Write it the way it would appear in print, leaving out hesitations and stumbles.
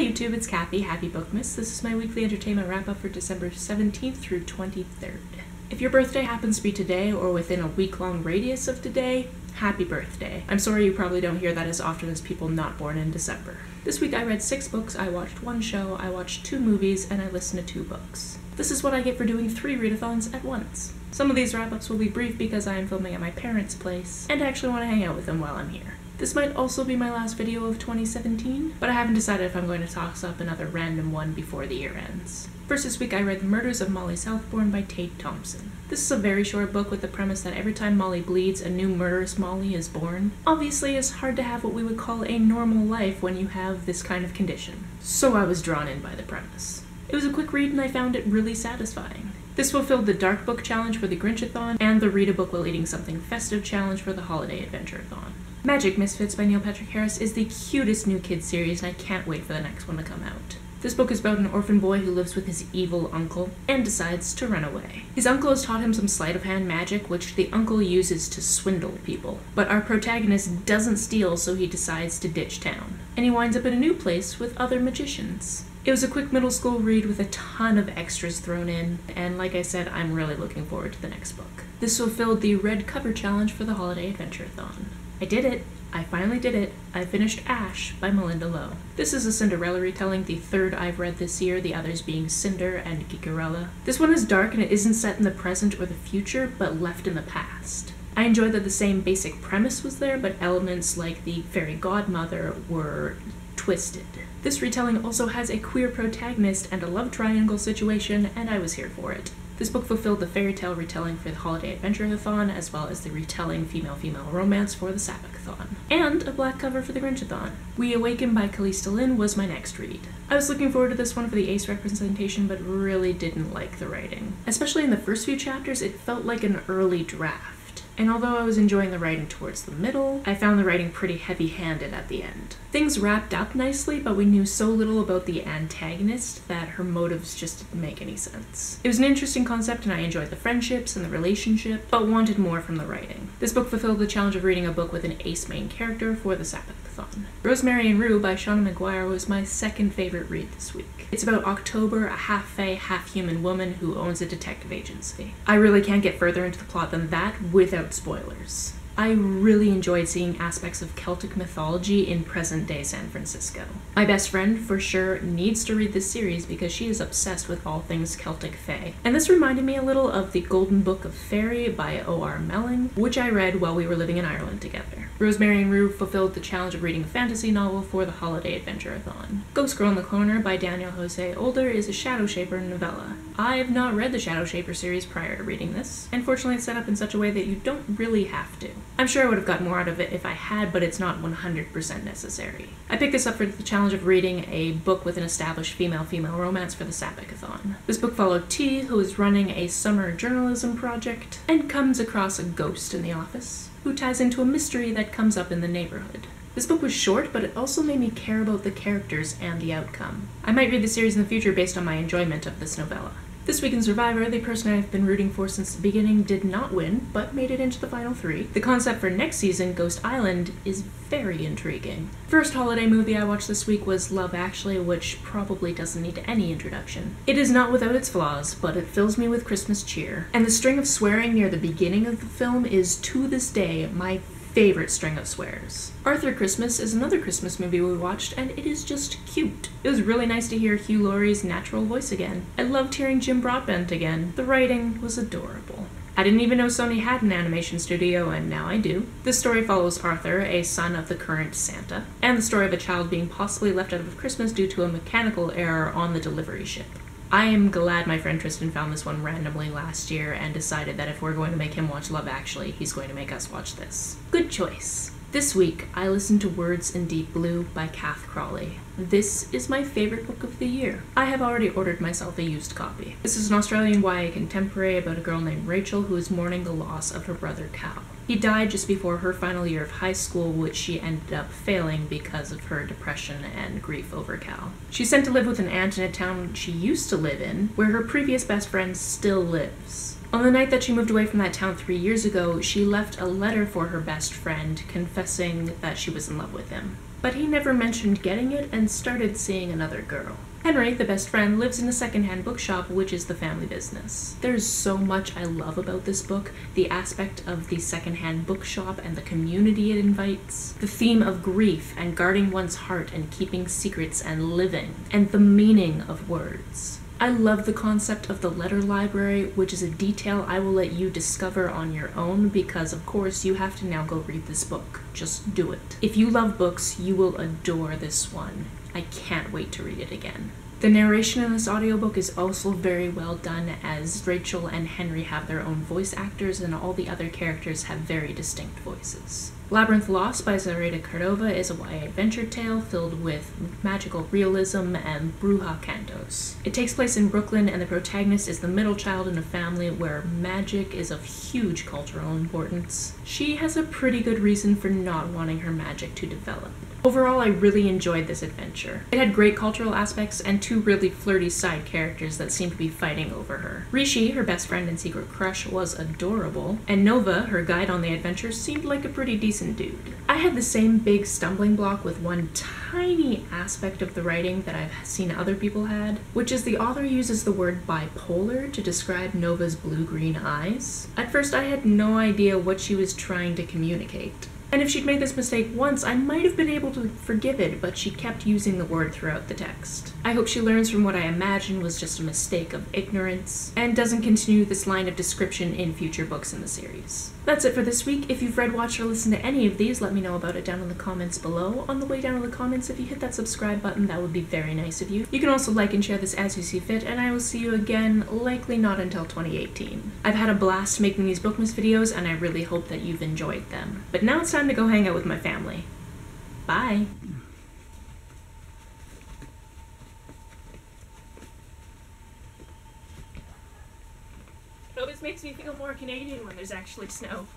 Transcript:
YouTube, it's Kathy, Happy Bookmas. This is my weekly entertainment wrap-up for December 17th through 23rd. If your birthday happens to be today or within a week-long radius of today, happy birthday. I'm sorry you probably don't hear that as often as people not born in December. This week I read 6 books, I watched 1 show, I watched 2 movies, and I listened to 2 books. This is what I get for doing 3 readathons at once. Some of these wrap-ups will be brief because I am filming at my parents' place, and I actually want to hang out with them while I'm here. This might also be my last video of 2017, but I haven't decided if I'm going to toss up another random one before the year ends. First this week I read The Murders of Molly Southbourne by Tate Thompson. This is a very short book with the premise that every time Molly bleeds, a new murderous Molly is born. Obviously, it's hard to have what we would call a normal life when you have this kind of condition, so I was drawn in by the premise. It was a quick read and I found it really satisfying. This fulfilled the Dark Book Challenge for the Grinchathon and the Read a Book While Eating Something Festive Challenge for the Holiday Adventure-a-thon. Magic Misfits by Neil Patrick Harris is the cutest new kids series and I can't wait for the next one to come out. This book is about an orphan boy who lives with his evil uncle and decides to run away. His uncle has taught him some sleight of hand magic which the uncle uses to swindle people. But our protagonist doesn't steal, so he decides to ditch town. And he winds up in a new place with other magicians. It was a quick middle school read with a ton of extras thrown in, and like I said, I'm really looking forward to the next book. This fulfilled the Red Cover Challenge for the Holiday Adventure-a-thon. I did it! I finally did it. I finished Ash by Melinda Lowe. This is a Cinderella retelling, the 3rd I've read this year, the others being Cinder and Gigarella. This one is dark and it isn't set in the present or the future, but left in the past. I enjoyed that the same basic premise was there, but elements like the fairy godmother were twisted. This retelling also has a queer protagonist and a love triangle situation, and I was here for it. This book fulfilled the fairy tale retelling for the Holiday Adventure-a-thon, as well as the retelling female-female romance for the sapphicathon. And a black cover for the grinchathon. We Awaken by Callisto was my next read. I was looking forward to this one for the ace representation, but really didn't like the writing. Especially in the first few chapters, it felt like an early draft. And although I was enjoying the writing towards the middle, I found the writing pretty heavy-handed at the end. Things wrapped up nicely, but we knew so little about the antagonist that her motives just didn't make any sense. It was an interesting concept and I enjoyed the friendships and the relationship, but wanted more from the writing. This book fulfilled the challenge of reading a book with an ace main character for the sapphicathon. Rosemary and Rue by Shauna McGuire was my second favorite read this week. It's about October, a half-fae, half-human woman who owns a detective agency. I really can't get further into the plot than that without spoilers. I really enjoyed seeing aspects of Celtic mythology in present-day San Francisco. My best friend, for sure, needs to read this series because she is obsessed with all things Celtic fae. And this reminded me a little of The Golden Book of Fairy by O.R. Melling, which I read while we were living in Ireland together. Rosemary and Rue fulfilled the challenge of reading a fantasy novel for the Holiday Adventure-a-thon. Ghost Girl in the Corner by Daniel Jose Older is a Shadow Shaper novella. I've not read the Shadow Shaper series prior to reading this, and fortunately it's set up in such a way that you don't really have to. I'm sure I would have gotten more out of it if I had, but it's not 100% necessary. I picked this up for the challenge of reading a book with an established female-female romance for the sapphicathon. This book followed T, who is running a summer journalism project, and comes across a ghost in the office, who ties into a mystery that comes up in the neighborhood. This book was short, but it also made me care about the characters and the outcome. I might read the series in the future based on my enjoyment of this novella. This week in Survivor, the person I've been rooting for since the beginning did not win, but made it into the final 3. The concept for next season, Ghost Island, is very intriguing. First holiday movie I watched this week was Love Actually, which probably doesn't need any introduction. It is not without its flaws, but it fills me with Christmas cheer. And the string of swearing near the beginning of the film is, to this day, my favorite string of swears. Arthur Christmas is another Christmas movie we watched, and it is just cute. It was really nice to hear Hugh Laurie's natural voice again. I loved hearing Jim Broadbent again. The writing was adorable. I didn't even know Sony had an animation studio, and now I do. This story follows Arthur, a son of the current Santa, and the story of a child being possibly left out of Christmas due to a mechanical error on the delivery ship. I am glad my friend Tristan found this one randomly last year and decided that if we're going to make him watch Love Actually, he's going to make us watch this. Good choice. This week, I listened to Words in Deep Blue by Kath Crawley. This is my favorite book of the year. I have already ordered myself a used copy. This is an Australian YA contemporary about a girl named Rachel who is mourning the loss of her brother Cal. He died just before her final year of high school, which she ended up failing because of her depression and grief over Cal. She's sent to live with an aunt in a town she used to live in, where her previous best friend still lives. On the night that she moved away from that town 3 years ago, she left a letter for her best friend confessing that she was in love with him. but he never mentioned getting it and started seeing another girl. Henry, the best friend, lives in a secondhand bookshop, which is the family business. There's so much I love about this book, the aspect of the secondhand bookshop and the community it invites, the theme of grief and guarding one's heart and keeping secrets and living, and the meaning of words. I love the concept of the letter library, which is a detail I will let you discover on your own because, of course, you have to now go read this book. Just do it. If you love books, you will adore this one. I can't wait to read it again. The narration in this audiobook is also very well done, as Rachel and Henry have their own voice actors and all the other characters have very distinct voices. Labyrinths Lost by Zareta Cordova is a YA adventure tale filled with magical realism and bruja cantos. It takes place in Brooklyn, and the protagonist is the middle child in a family where magic is of huge cultural importance. She has a pretty good reason for not wanting her magic to develop. Overall, I really enjoyed this adventure. It had great cultural aspects and two really flirty side characters that seemed to be fighting over her. Rishi, her best friend and secret crush, was adorable, and Nova, her guide on the adventure, seemed like a pretty decent dude. I had the same big stumbling block with one tiny aspect of the writing that I've seen other people had, which is the author uses the word bipolar to describe Nova's blue-green eyes. At first, I had no idea what she was trying to communicate. And if she'd made this mistake once, I might have been able to forgive it, but she kept using the word throughout the text. I hope she learns from what I imagine was just a mistake of ignorance, and doesn't continue this line of description in future books in the series. That's it for this week. If you've read, watched, or listened to any of these, let me know about it down in the comments below. On the way down in the comments, if you hit that subscribe button, that would be very nice of you. You can also like and share this as you see fit, and I will see you again, likely not until 2018. I've had a blast making these Bookmas videos, and I really hope that you've enjoyed them. But now it's time to go hang out with my family. Bye! It always makes me feel more Canadian when there's actually snow.